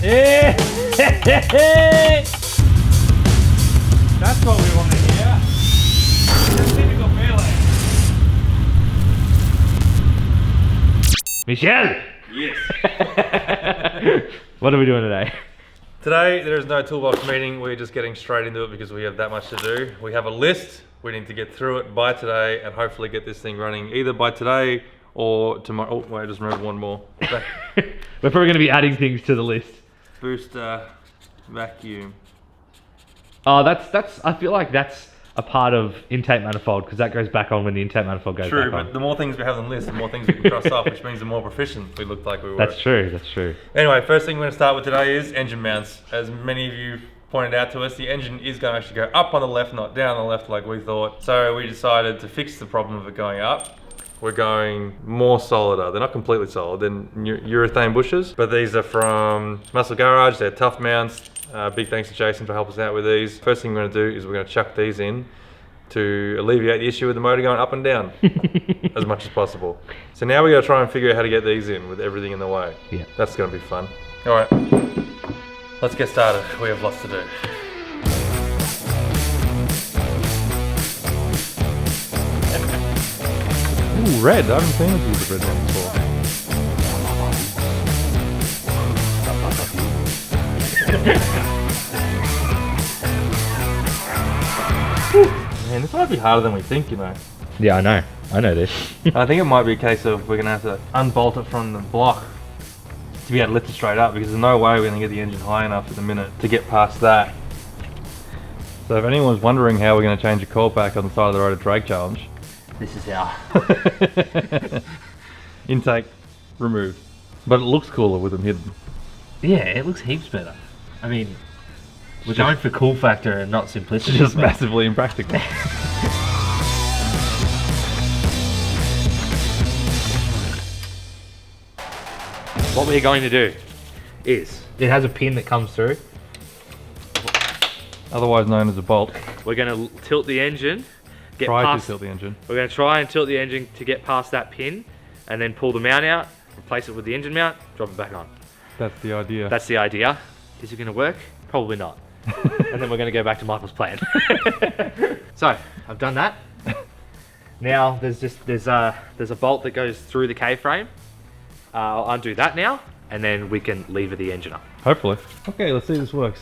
Yeah. That's what we want to hear. Typical Fairlane. Michelle! Yes. What are we doing today? Today, there is no toolbox meeting. We're just getting straight into it because we have that much to do. We have a list. We need to get through it by today and hopefully get this thing running either by today or tomorrow. Oh, wait, I just remembered one more. We're probably going to be adding things to the list. Booster vacuum. Oh, that's. I feel like that's a part of intake manifold because that goes back on when the intake manifold goes True, back on. but the more things we have on the list, the more things we can cross off, which means the more proficient we look like we were. That's true, that's true. Anyway, first thing we're going to start with today is engine mounts. As many of you pointed out to us, the engine is going to actually go up on the left, not down on the left like we thought. So we decided to fix the problem of it going up. We're going more solider. They're not completely solid, they're urethane bushes, but these are from Muscle Garage. They're tough mounts. Big thanks to Jason for helping us out with these. First thing we're going to do is we're going to chuck these in to alleviate the issue with the motor going up and down as much as possible. So now we got to try and figure out how to get these in with everything in the way. Yeah. That's going to be fun. All right, let's get started. We have lots to do. Ooh, red. I haven't seen us use the red one before. Man, this might be harder than we think, you know. Yeah, I know this. I think it might be a case of we're going to have to unbolt it from the block to be able to lift it straight up, because there's no way we're going to get the engine high enough at the minute to get past that. So if anyone's wondering how we're going to change a coil pack on the side of the road at drag challenge, This is how. intake removed. But it looks cooler with them hidden. Yeah, it looks heaps better. I mean, we're going for cool factor and not simplicity. It's just massively impractical. What we're going to do is, it has a pin that comes through. Otherwise known as a bolt. We're going to tilt the engine. Try to tilt the engine. We're going to try and tilt the engine to get past that pin, and then pull the mount out, replace it with the engine mount, drop it back on. That's the idea. That's the idea. Is it going to work? Probably not. And then we're going to go back to Michael's plan. So I've done that. Now there's a bolt that goes through the K-frame. I'll undo that now, and then we can lever the engine up. Hopefully. Okay, let's see if this works.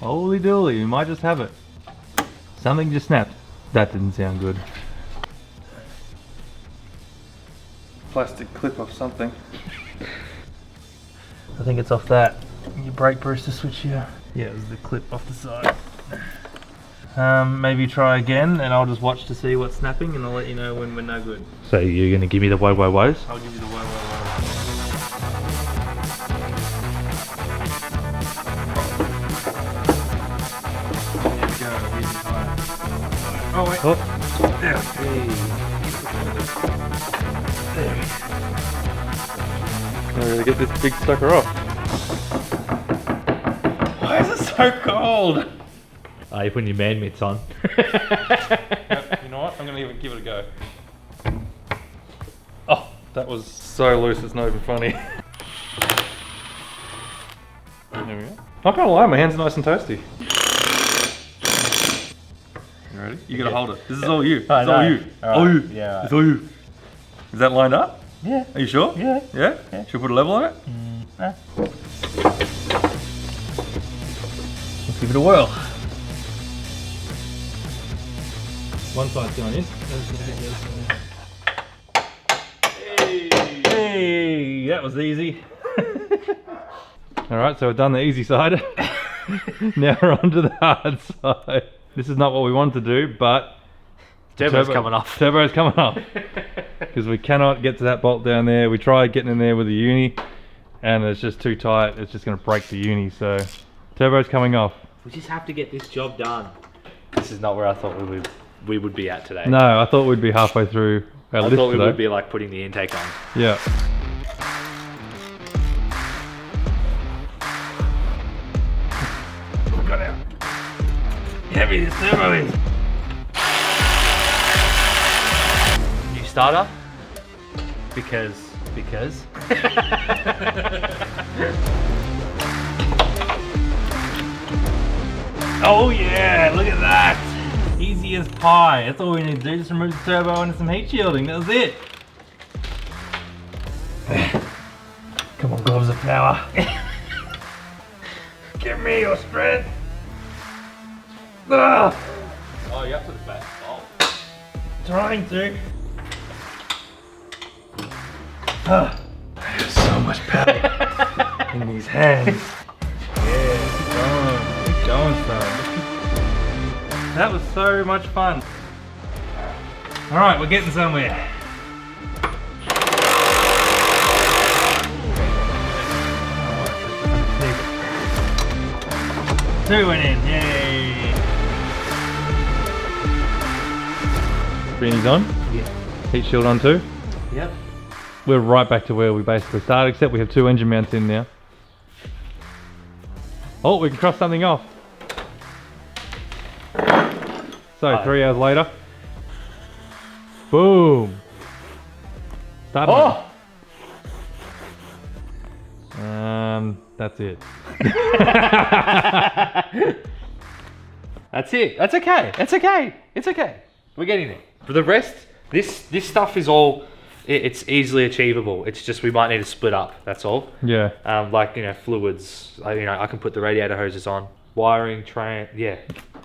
Holy dooly, we might just have it. Something just snapped. That didn't sound good. Plastic clip off something. I think it's off that. Your brake booster switch here. Yeah, it was the clip off the side. Maybe try again, and I'll just watch to see what's snapping, and I'll let you know when we're no good. So you're going to give me the woes? I'll give you the woe. Oh wait. Oh. There. I'm gonna get this big sucker off. Why is it so cold? You're putting your man mitts on. You know what? I'm gonna even give it a go. Oh, that was so loose it's not even funny. There we go. Not gonna lie, my hands are nice and toasty. You ready? You gotta hold it. This is all you. It's all you. All you. Yeah. It's all you. Is that lined up? Yeah. Are you sure? Yeah. Yeah? Should we put a level on it? Let's give it a whirl. One side's going in. Hey, that was easy. Alright, so we've done the easy side. Now we're on to the hard side. This is not what we wanted to do, but Turbo's coming off. Turbo's coming off. Because we cannot get to that bolt down there. We tried getting in there with the uni, and it's just too tight. It's just going to break the uni, so turbo's coming off. We just have to get this job done. This is not where I thought we would be at today. No, I thought we'd be halfway through our list I thought we today. would be like putting the intake on. Yeah. Got out. Heavy this turbo is. New starter. Because Oh yeah, look at that! Easy as pie. That's all we need to do. Just remove the turbo and some heat shielding. That was it. Come on, gloves of power. Give me your strength. Ah. Oh, you have to the back. Oh. Trying to. Ah. I have so much power in these hands. Yeah, keep going, son. That was so much fun. All right, we're getting somewhere. Two went in, yay! Beanies on? Yeah. Heat shield on too? Yep. We're right back to where we basically started, except we have 2 engine mounts in now. Oh, we can cross something off. So, 3 hours later. Boom! Start. Oh! That's it. That's it. That's okay. It's okay. It's okay. We're getting there. For the rest, this stuff is all. It's easily achievable. It's just we might need to split up. That's all. Yeah. Like fluids. I can put the radiator hoses on. Wiring, train. Yeah.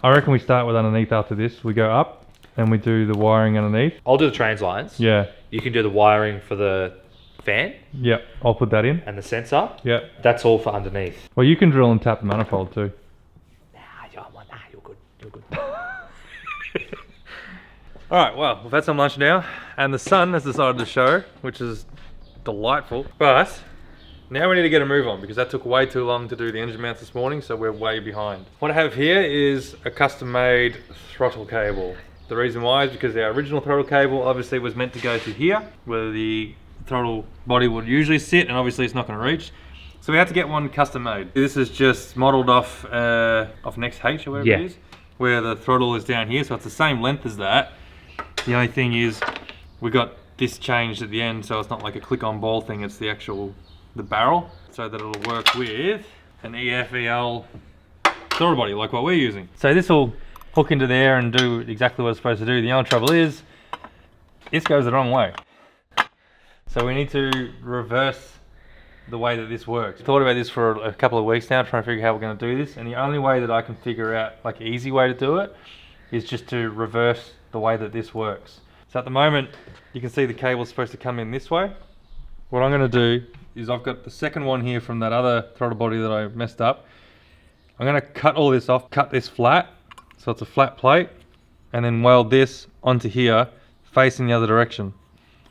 I reckon we start with underneath after this. We go up and we do the wiring underneath. I'll do the trans lines. Yeah. You can do the wiring for the fan. Yep. I'll put that in. And the sensor. Yep. That's all for underneath. Well, you can drill and tap the manifold too. You're good. You're good. Alright, well, we've had some lunch now, and the sun has decided to show, which is delightful. But now we need to get a move on because that took way too long to do the engine mounts this morning, so we're way behind. What I have here is a custom-made throttle cable. The reason why is because our original throttle cable obviously was meant to go to here, where the throttle body would usually sit, and obviously it's not going to reach. So we had to get one custom made. This is just modelled off Next H or whatever it is, where the throttle is down here, so it's the same length as that. The only thing is we got this changed at the end, so it's not like a click-on ball thing, it's the barrel, so that it'll work with an EFEL throttle body like what we're using. So this will hook into there and do exactly what it's supposed to do. The only trouble is this goes the wrong way. So we need to reverse the way that this works. I've thought about this for a couple of weeks now, trying to figure out how we're going to do this, and the only way that I can figure out like an easy way to do it is just to reverse the way that this works. So at the moment you can see the cable's supposed to come in this way. What I'm going to do is I've got the second one here from that other throttle body that I messed up. I'm going to cut all this off, cut this flat, so it's a flat plate, and then weld this onto here facing the other direction.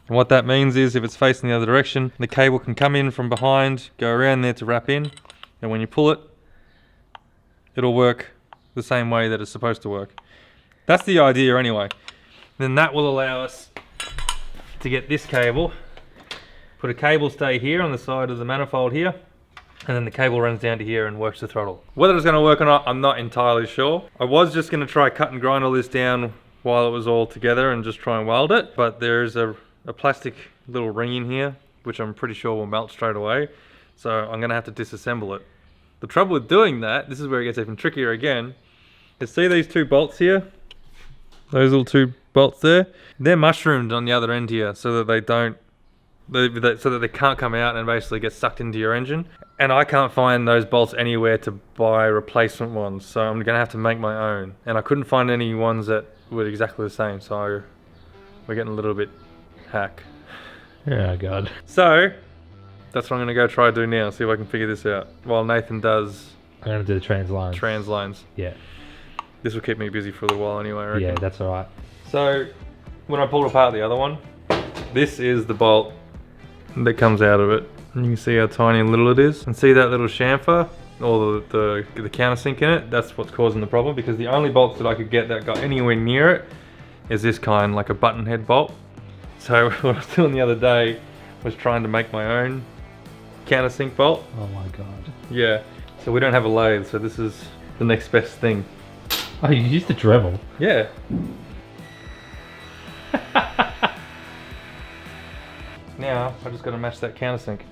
And what that means is if it's facing the other direction, the cable can come in from behind, go around there to wrap in, and when you pull it, it'll work the same way that it's supposed to work. That's the idea anyway. Then that will allow us to get this cable, put a cable stay here on the side of the manifold here, and then the cable runs down to here and works the throttle. Whether it's going to work or not, I'm not entirely sure. I was just going to try cut and grind all this down while it was all together and just try and weld it, but there's a plastic little ring in here, which I'm pretty sure will melt straight away. So I'm going to have to disassemble it. The trouble with doing that, this is where it gets even trickier again, is see these 2 bolts here? Those little 2 bolts there? They're mushroomed on the other end here so that they don't, so that they can't come out and basically get sucked into your engine. And I can't find those bolts anywhere to buy replacement ones, so I'm going to have to make my own. And I couldn't find any ones that were exactly the same, so we're getting a little bit hack. Oh god. So that's what I'm going to go try to do now, see if I can figure this out while Nathan does I'm going to do the trans lines. Yeah. This will keep me busy for a little while anyway, I reckon. Yeah, that's alright. So when I pulled apart the other one, this is the bolt that comes out of it. And you can see how tiny and little it is. And see that little chamfer, or the countersink in it? That's what's causing the problem, because the only bolts that I could get that got anywhere near it is this kind, like a button head bolt. So what I was doing the other day was trying to make my own countersink bolt. Oh my god. Yeah. So we don't have a lathe, so this is the next best thing. Oh, you used the Dremel? now I just got to match that countersink.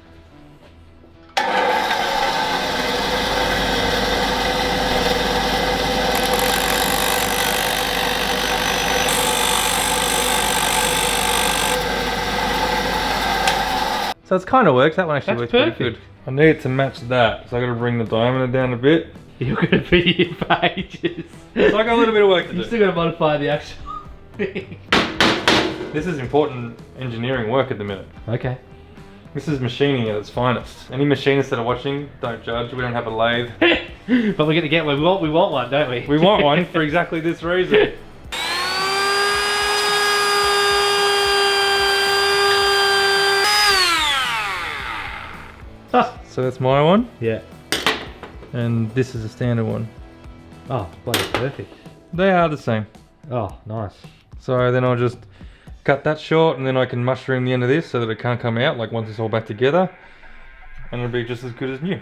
So it's kind of works. That one actually works pretty good. I need to match that, so I got to bring the diameter down a bit. You're going to be here for ages. So I got a little bit of work to do. You're still going to modify the actual thing. This is important engineering work at the minute. Okay. This is machining at its finest. Any machinists that are watching, don't judge. We don't have a lathe. But we're going to get one. We want one, don't we? We want one for exactly this reason. So that's my one. Yeah. And this is a standard one. Oh, bloody perfect. They are the same. Oh, nice. So then I'll just cut that short, and then I can mushroom the end of this so that it can't come out, like once it's all back together. And it'll be just as good as new.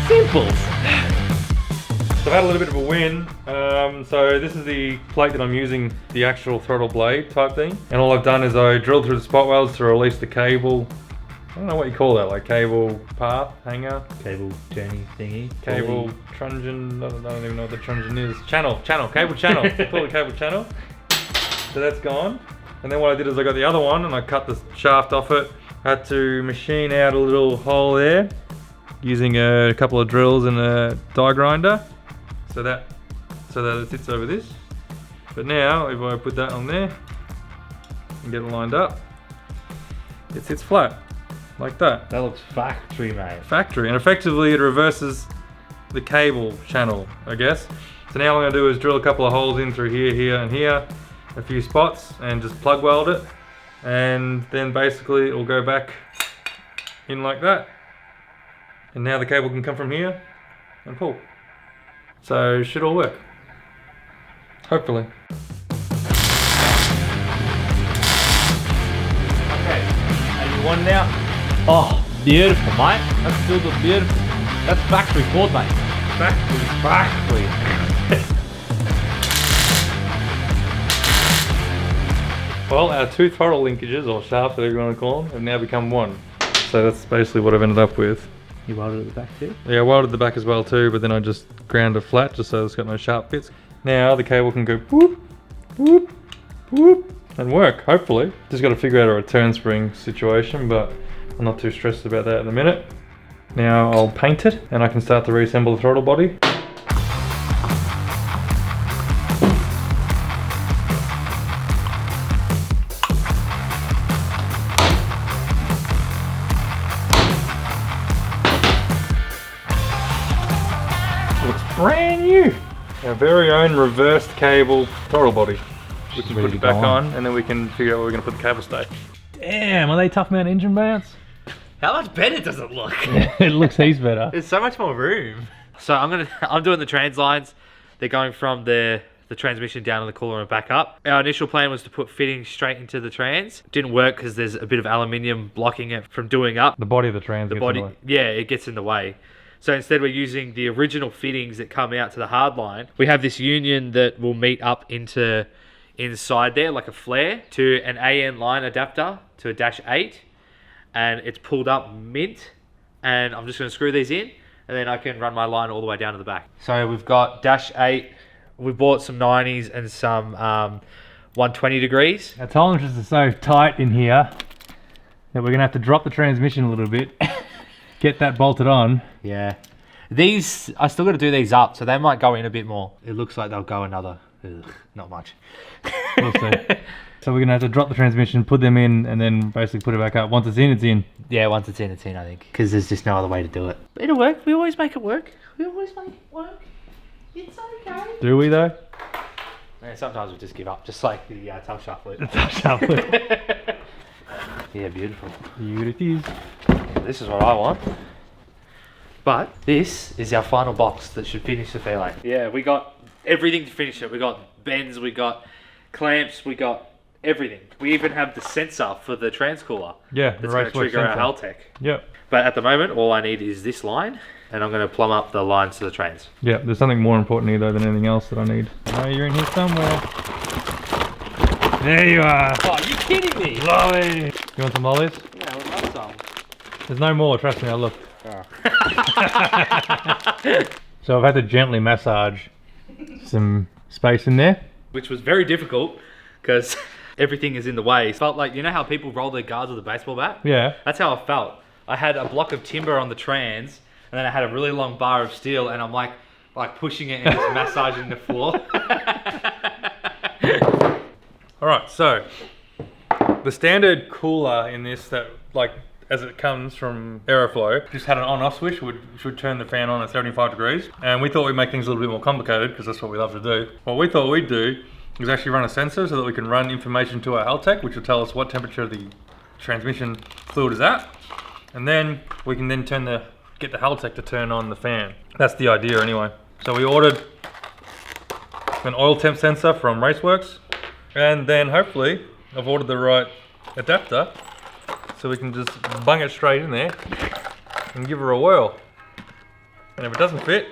Simples. So I've had a little bit of a win. So this is the plate that I'm using, the actual throttle blade type thing. And all I've done is I drilled through the spot welds to release the cable. I don't know what you call that, like cable path, hanger? Cable journey thingy. Cable truncheon, I don't even know what the truncheon is. Channel, cable channel. I call it cable channel. So that's gone. And then what I did is I got the other one and I cut the shaft off it. I had to machine out a little hole there using a couple of drills and a die grinder, so that it sits over this. But now, if I put that on there and get it lined up, it sits flat, like that. That looks factory, mate. Factory, and effectively it reverses the cable channel, I guess. So now all I'm gonna do is drill a couple of holes in through here, here, and here, a few spots, and just plug weld it, and then basically it will go back in like that. And now the cable can come from here and pull. So it should all work. Hopefully. Okay, are you one now? Oh, beautiful, mate. That's still good, beautiful. That's factory board, mate. Factory. Well, our two throttle linkages, or shafts, whatever you want to call them, have now become one. So that's basically what I've ended up with. You welded at the back too? Yeah, I welded the back as well too, but then I just ground it flat just so it's got no sharp bits. Now the cable can go whoop, whoop, whoop, and work, hopefully. Just got to figure out a return spring situation, but I'm not too stressed about that in a minute. Now I'll paint it and I can start to reassemble the throttle body. Brand new! Our very own reversed cable throttle body. We can put it back on and then we can figure out where we're going to put the cable stay. Damn, are they tough mount engine mounts? How much better does it look? It looks heaps better. There's so much more room. So I'm doing the trans lines. They're going from the transmission down to the cooler and back up. Our initial plan was to put fittings straight into the trans. Didn't work because there's a bit of aluminium blocking it from doing up. The body of the trans gets in the way. Yeah, it gets in the way. So instead we're using the original fittings that come out to the hard line. We have this union that will meet up inside there like a flare to an AN line adapter to a -8, and it's pulled up mint, and I'm just going to screw these in and then I can run my line all the way down to the back. So we've got -8, we bought some 90s and some 120 degrees. Our tolerances are so tight in here that we're going to have to drop the transmission a little bit. Get that bolted on. Yeah. These, I still got to do these up, so they might go in a bit more. It looks like they'll go another, not much. We'll see. So we're going to have to drop the transmission, put them in, and then basically put it back up. Once it's in, it's in. Yeah, once it's in, I think. Because there's just no other way to do it. But it'll work. We always make it work. It's okay. Do we though? Yeah, sometimes we just give up, just like the tough shaft loop. The tough shaft loop. Yeah, beautiful. Here it is. This is what I want. But this is our final box that should finish the Fairlane. Yeah, we got everything to finish it. We got bends, we got clamps, we got everything. We even have the sensor for the transcooler. Yeah, that's going to trigger our Haltech. Yep. But at the moment, all I need is this line, and I'm going to plumb up the lines to the trains. Yeah, there's something more important here though than anything else that I need. Oh, you're in here somewhere. There you are. Oh, are you kidding me? Lovely. You want some lollies? Yeah, I would love some. There's no more, trust me, I looked. Oh. So I've had to gently massage some space in there. Which was very difficult, because everything is in the way. It felt like, you know how people roll their guards with a baseball bat? Yeah. That's how I felt. I had a block of timber on the trans, and then I had a really long bar of steel, and I'm like pushing it and just massaging the floor. Alright, so the standard cooler in this, that like as it comes from Aeroflow, just had an on-off switch which would turn the fan on at 75 degrees. And we thought we'd make things a little bit more complicated because that's what we love to do. What we thought we'd do is actually run a sensor so that we can run information to our Haltech, which will tell us what temperature the transmission fluid is at. And then we can then get the Haltech to turn on the fan. That's the idea anyway. So we ordered an oil temp sensor from Raceworks, and then hopefully I've ordered the right adapter so we can just bung it straight in there and give her a whirl. And if it doesn't fit,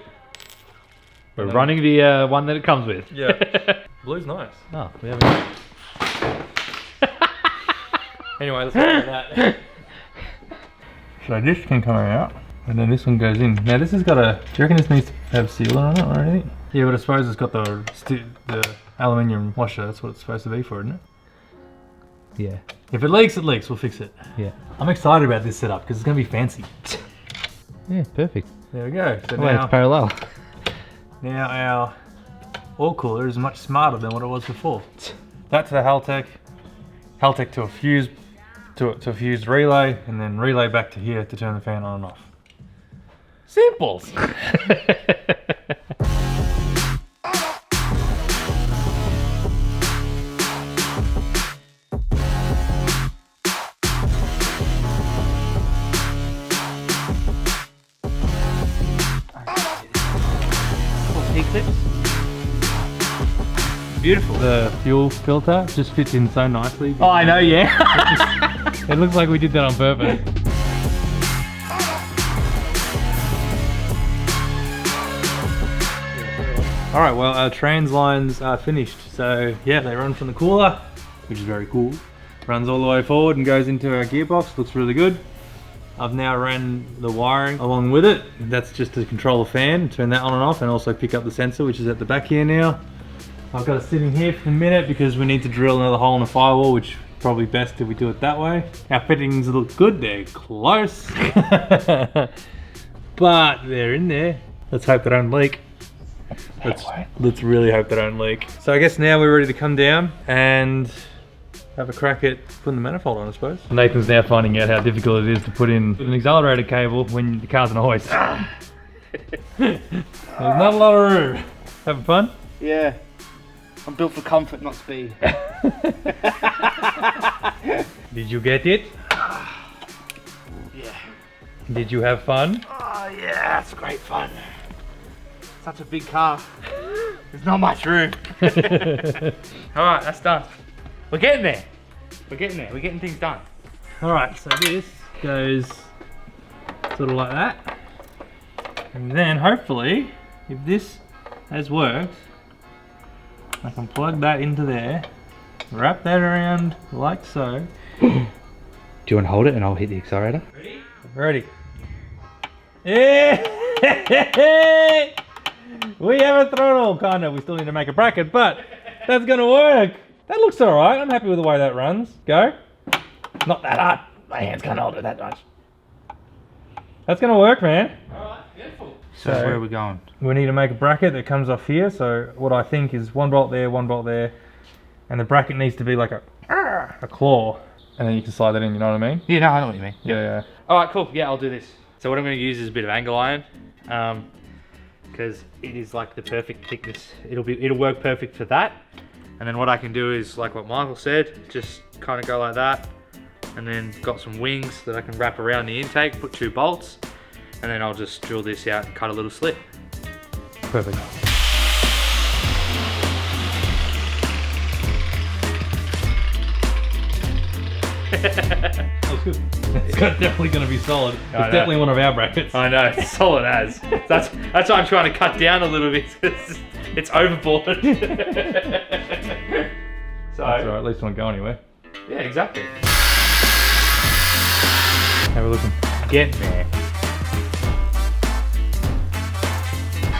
We're running the one that it comes with. yeah. Blue's nice. Oh, we haven't. Anyway, let's get that. So this can come out, and then this one goes in. Now this has got a, do you reckon this needs to have sealer on it or anything? Yeah, but I suppose it's got the aluminium washer, that's what it's supposed to be for, isn't it? Yeah. If it leaks, we'll fix it. Yeah. I'm excited about this setup because it's going to be fancy. Yeah, perfect. There we go. So Well, it's parallel. now our oil cooler is much smarter than what it was before. That to the Haltech to a fused relay, and then relay back to here to turn the fan on and off. Simples. Beautiful. The fuel filter just fits in so nicely. Oh, I know, yeah. It looks like we did that on purpose. Alright, well our trans lines are finished. So yeah, they run from the cooler, which is very cool. Runs all the way forward and goes into our gearbox, looks really good. I've now ran the wiring along with it. That's just to control the fan, turn that on and off, and also pick up the sensor, which is at the back here now. I've got it sitting here for a minute because we need to drill another hole in the firewall, which probably best if we do it that way. Our fittings look good, they're close. But they're in there. Let's hope they don't leak. Let's really hope they don't leak. So I guess now we're ready to come down and have a crack at putting the manifold on, I suppose. Nathan's now finding out how difficult it is to put in an accelerator cable when the car's on a hoist. There's not a lot of room. Having fun? Yeah. I'm built for comfort, not speed. Did you get it? Yeah. Did you have fun? Oh yeah, that's great fun. Such a big car. There's not much room. Alright, that's done. We're getting there. We're getting there. We're getting things done. Alright, so this goes sort of like that. And then hopefully, if this has worked, I can plug that into there, wrap that around like so. Do you want to hold it and I'll hit the accelerator? Ready? Yeah! We have a throttle, kind of. We still need to make a bracket, but that's gonna work. That looks alright. I'm happy with the way that runs. Go. Not that hard. My hands can't hold it that much. That's gonna work, man. Alright, beautiful. So where are we going? We need to make a bracket that comes off here. So what I think is one bolt there, and the bracket needs to be like a claw, and then you can slide that in. You know what I mean? Yeah, no, I know what you mean. Yeah. Alright, cool. Yeah, I'll do this. So what I'm going to use is a bit of angle iron, because it is like the perfect thickness. It'll work perfect for that. And then what I can do is, like what Michael said, just kind of go like that, and then got some wings that I can wrap around the intake, put 2 bolts, and then I'll just drill this out and cut a little slit. Perfect. That was good. It's definitely going to be solid. It's definitely one of our brackets. I know, it's solid as. That's why I'm trying to cut down a little bit. It's overboard. So That's alright, at least it won't go anywhere. yeah, exactly. How are we looking? Getting there.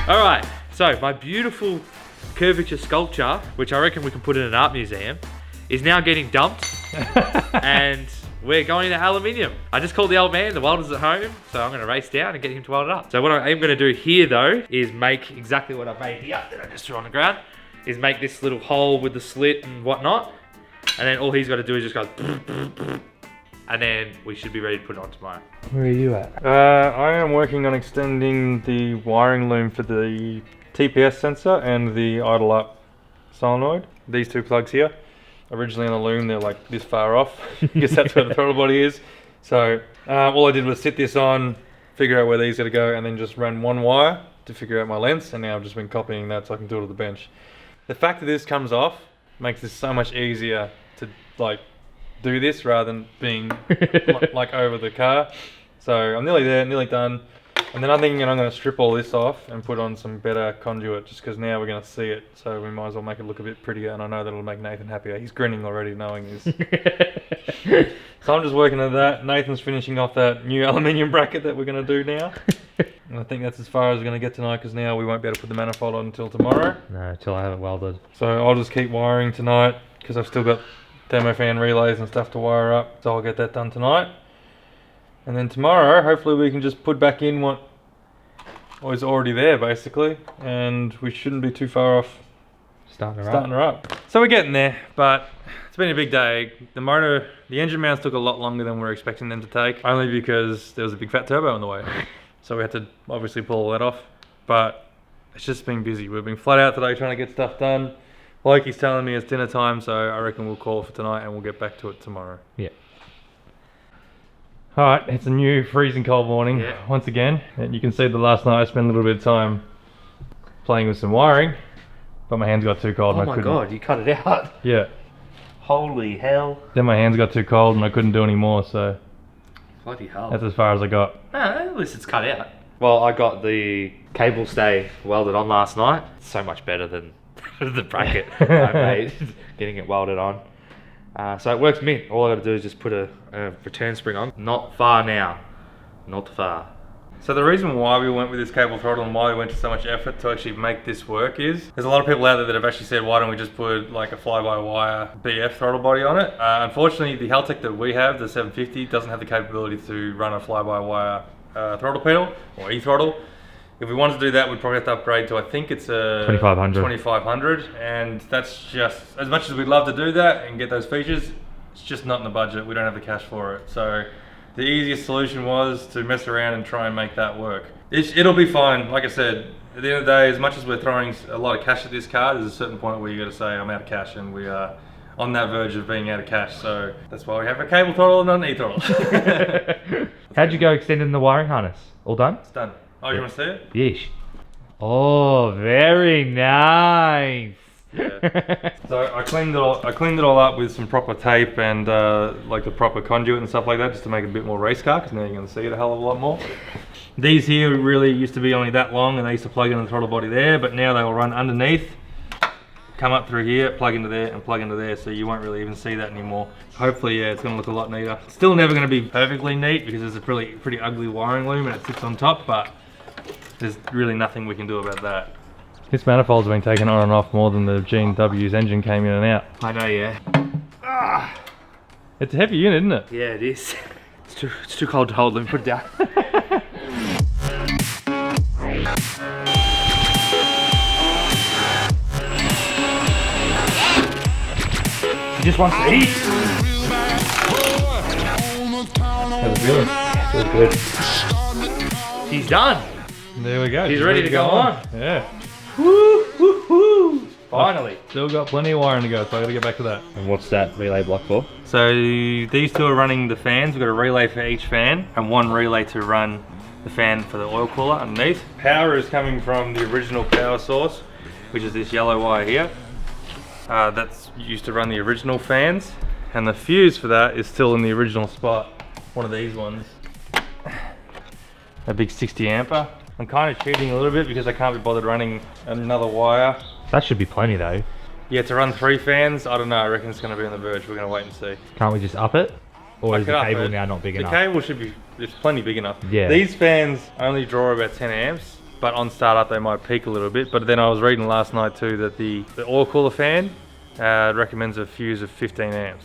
All right, so my beautiful curvature sculpture, which I reckon we can put in an art museum, is now getting dumped. And we're going to aluminium. I just called the old man, the welder's at home, so I'm gonna race down and get him to weld it up. So what I am gonna do here though, is make exactly what I've made here, that I just threw on the ground, is make this little hole with the slit and whatnot. And then all he's gotta do is just go, and then we should be ready to put it on tomorrow. Where are you at? I am working on extending the wiring loom for the TPS sensor and the idle up solenoid. These two plugs here. Originally on the loom, they're like this far off. I guess that's where the throttle body is. So all I did was sit this on, figure out where these are to go, and then just run one wire to figure out my lengths. And now I've just been copying that so I can do it at the bench. The fact that this comes off makes this so much easier to like do this rather than being like over the car. So I'm nearly there, nearly done. And then I'm thinking I'm going to strip all this off and put on some better conduit just because now we're going to see it. So we might as well make it look a bit prettier, and I know that'll make Nathan happier. He's grinning already knowing this. So I'm just working on that. Nathan's finishing off that new aluminium bracket that we're going to do now. And I think that's as far as we're going to get tonight because now we won't be able to put the manifold on until tomorrow. No, till I have it welded. So I'll just keep wiring tonight because I've still got thermofan relays and stuff to wire up. So I'll get that done tonight. And then tomorrow, hopefully we can just put back in what was already there, basically. And we shouldn't be too far off Starting her up. So we're getting there, but it's been a big day. The engine mounts took a lot longer than we were expecting them to take, only because there was a big fat turbo on the way. So we had to obviously pull all that off. But it's just been busy. We've been flat out today trying to get stuff done. Like he's telling me it's dinner time, so I reckon we'll call it for tonight and we'll get back to it tomorrow. Yeah. Alright, it's a new freezing cold morning once again. And you can see that last night I spent a little bit of time playing with some wiring, but my hands got too cold and I couldn't. Oh my god, you cut it out. Yeah. Holy hell. Then my hands got too cold and I couldn't do any more, so Bloody hell. that's as far as I got. No, at least it's cut out. Well, I got the cable stay welded on last night. So much better than the bracket I made, getting it welded on. So it works mint. All I got to do is just put a return spring on. Not far now. Not far. So the reason why we went with this cable throttle and why we went to so much effort to actually make this work is there's a lot of people out there that have actually said, why don't we just put like a fly-by-wire BF throttle body on it? Unfortunately, the Haltech that we have, the 750, doesn't have the capability to run a fly-by-wire throttle pedal or e-throttle. If we wanted to do that, we'd probably have to upgrade to, I think it's a 2500, and that's just, as much as we'd love to do that and get those features, it's just not in the budget. We don't have the cash for it. So the easiest solution was to mess around and try and make that work. It'll be fine. Like I said, at the end of the day, as much as we're throwing a lot of cash at this car, there's a certain point where you got to say, I'm out of cash, and we are on that verge of being out of cash. So that's why we have a cable throttle and not an e-throttle. How'd you go extending the wiring harness? All done? It's done. Oh, you want to see it? Yeesh. Oh, very nice. Yeah. So I cleaned it all up with some proper tape and like the proper conduit and stuff like that, just to make it a bit more race car, because now you're going to see it a hell of a lot more. These here really used to be only that long, and they used to plug into the throttle body there, but now they will run underneath, come up through here, plug into there, and plug into there, so you won't really even see that anymore. Hopefully, yeah, it's going to look a lot neater. It's still never going to be perfectly neat because it's a pretty ugly wiring loom and it sits on top, but there's really nothing we can do about that. This manifold's been taken on and off more than the G&W's engine came in and out. I know, yeah. It's a heavy unit, isn't it? Yeah, it is. It's too cold to hold. Let me put it down. He just wants to eat. How's it feeling? Feels good. He's done. There we go. He's ready to go on. Yeah. Woo, woo, woo. Finally. Still got plenty of wiring to go, so I gotta get back to that. And what's that relay block for? So these two are running the fans. We've got a relay for each fan and one relay to run the fan for the oil cooler underneath. Power is coming from the original power source, which is this yellow wire here. That's used to run the original fans, and the fuse for that is still in the original spot. One of these ones. A big 60 ampere. I'm kind of cheating a little bit because I can't be bothered running another wire. That should be plenty though. Yeah, to run 3 fans, I don't know, I reckon it's going to be on the verge. We're going to wait and see. Can't we just up it? Or I is could the up cable it. now not big enough? The cable should be, it's plenty big enough. Yeah. These fans only draw about 10 amps, but on startup they might peak a little bit. But then I was reading last night too that the oil cooler fan recommends a fuse of 15 amps.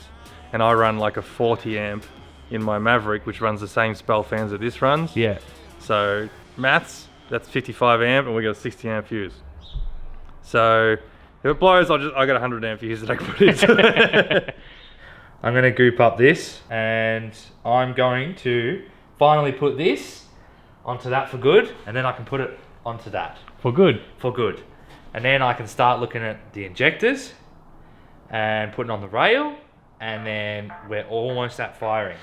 And I run like a 40 amp in my Maverick, which runs the same spell fans that this runs. Yeah. So maths, that's 55 amp and we got a 60 amp fuse. So if it blows, I got a 100 amp fuse that I can put into it. I'm going to goop up this and I'm going to finally put this onto that for good, and then I can put it onto that. For good. For good. And then I can start looking at the injectors and putting on the rail, and then we're almost at firing.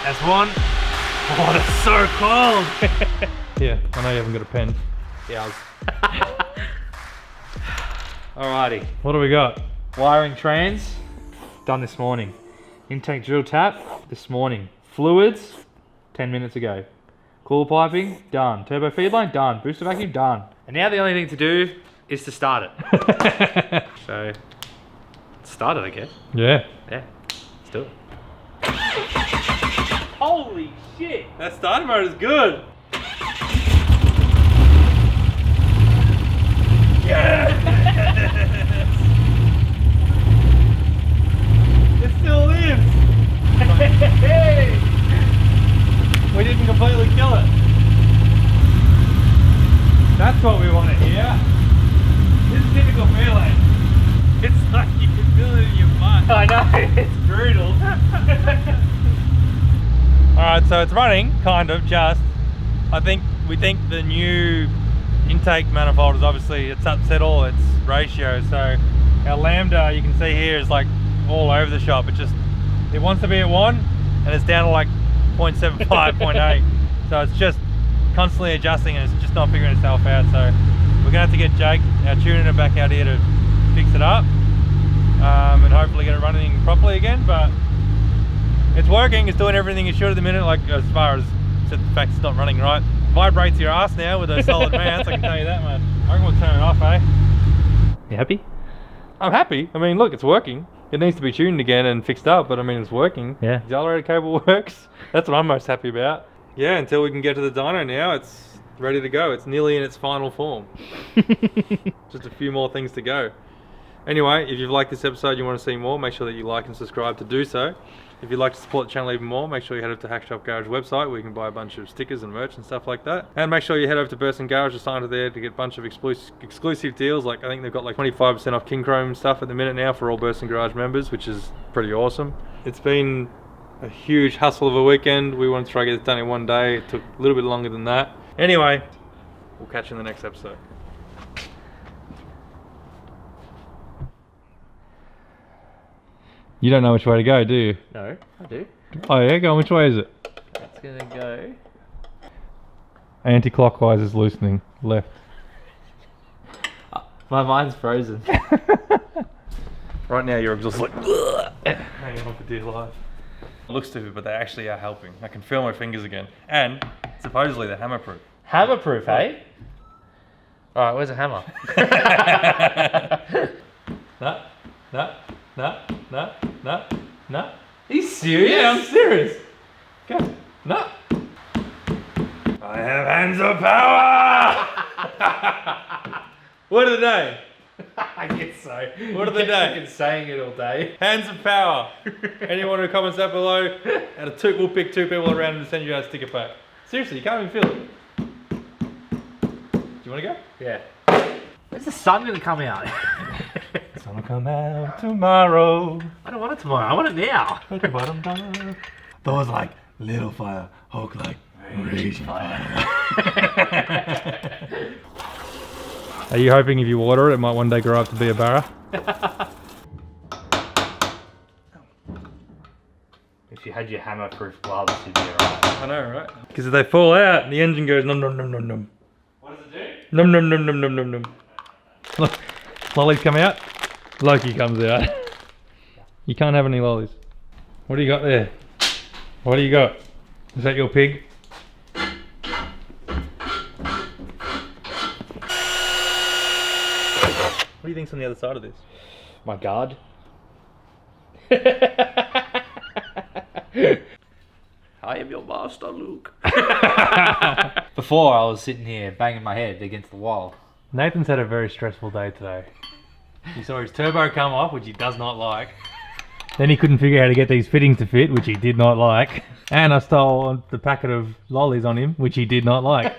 That's one. Oh, that's so cold. Yeah, I know you haven't got a pen. Yeah. Alrighty. What do we got? Wiring trans, done this morning. Intake drill tap, this morning. Fluids, 10 minutes ago. Cooler piping, done. Turbo feed line, done. Booster vacuum, done. And now the only thing to do is to start it. So, start it, I guess. Yeah. Yeah, let's do it. Holy shit! That starter mode is good. It still lives. Hey! We didn't completely kill it. That's what we want to hear. This is typical Fairlane. It's like you can feel it in your butt. I know, it's brutal. Alright, so it's running, kind of, just. We think the new intake manifold is obviously, it's upset all its ratios. So our lambda, you can see here, is like all over the shop. It wants to be at 1 and it's down to like 0.75, 0.8. So it's just constantly adjusting and it's just not figuring itself out. So we're gonna have to get Jake, our tuner, back out here to fix it up and hopefully get it running properly again. But it's working, it's doing everything it should at the minute, like as far as the fact it's not running right. Vibrates your ass now with those solid mounts, I can tell you that, man. I reckon we'll turn it off, eh? You happy? I'm happy. I mean, look, it's working. It needs to be tuned again and fixed up, but I mean, it's working. Yeah. Accelerator cable works. That's what I'm most happy about. Yeah, until we can get to the dyno now, it's ready to go. It's nearly in its final form. Just a few more things to go. Anyway, if you've liked this episode and you want to see more, make sure that you like and subscribe to do so. If you'd like to support the channel even more, make sure you head over to Hackshop Garage website where you can buy a bunch of stickers and merch and stuff like that. And make sure you head over to Burson Garage, sign to there to get a bunch of exclusive deals. Like I think they've got like 25% off King Chrome stuff at the minute now for all Burson Garage members, which is pretty awesome. It's been a huge hustle of a weekend. We wanted to try to get it done in one day. It took a little bit longer than that. Anyway, we'll catch you in the next episode. You don't know which way to go, do you? No, I do. Oh yeah, go on, which way is it? It's gonna go. Anti-clockwise is loosening, left. My mind's frozen. Right now you're just like hanging on for dear life. It looks stupid, but they actually are helping. I can feel my fingers again. And supposedly they're hammer proof. Hammer proof, eh? Alright, where's the hammer? No. Are you serious? Yeah, I'm serious. Go. No. I have hands of power! Word of the day. I guess so. Word of the day. I've been saying it all day. Hands of power. Anyone who comments that below, out of 2, we'll pick 2 people around and send you out a sticker pack. Seriously, you can't even feel it. Do you want to go? Yeah. When's the sun gonna come out? It's gonna come out tomorrow. I don't want it tomorrow, I want it now. At the bottom bar. Thor's like little fire, Hulk like raging fire. Are you hoping if you water it, it might one day grow up to be a barra? If you had your hammer-proof gloves, you'd be alright. I know, right? Because if they fall out, the engine goes num num num num num. What does it do? Num num num num num num num. Look, lollies come out, Loki comes out. You can't have any lollies. What do you got there? What do you got? Is that your pig? What do you think's on the other side of this? My guard. I am your master, Luke. Before I was sitting here banging my head against the wall. Nathan's had a very stressful day today. He saw his turbo come off, which he does not like. Then he couldn't figure out how to get these fittings to fit, which he did not like. And I stole the packet of lollies on him, which he did not like.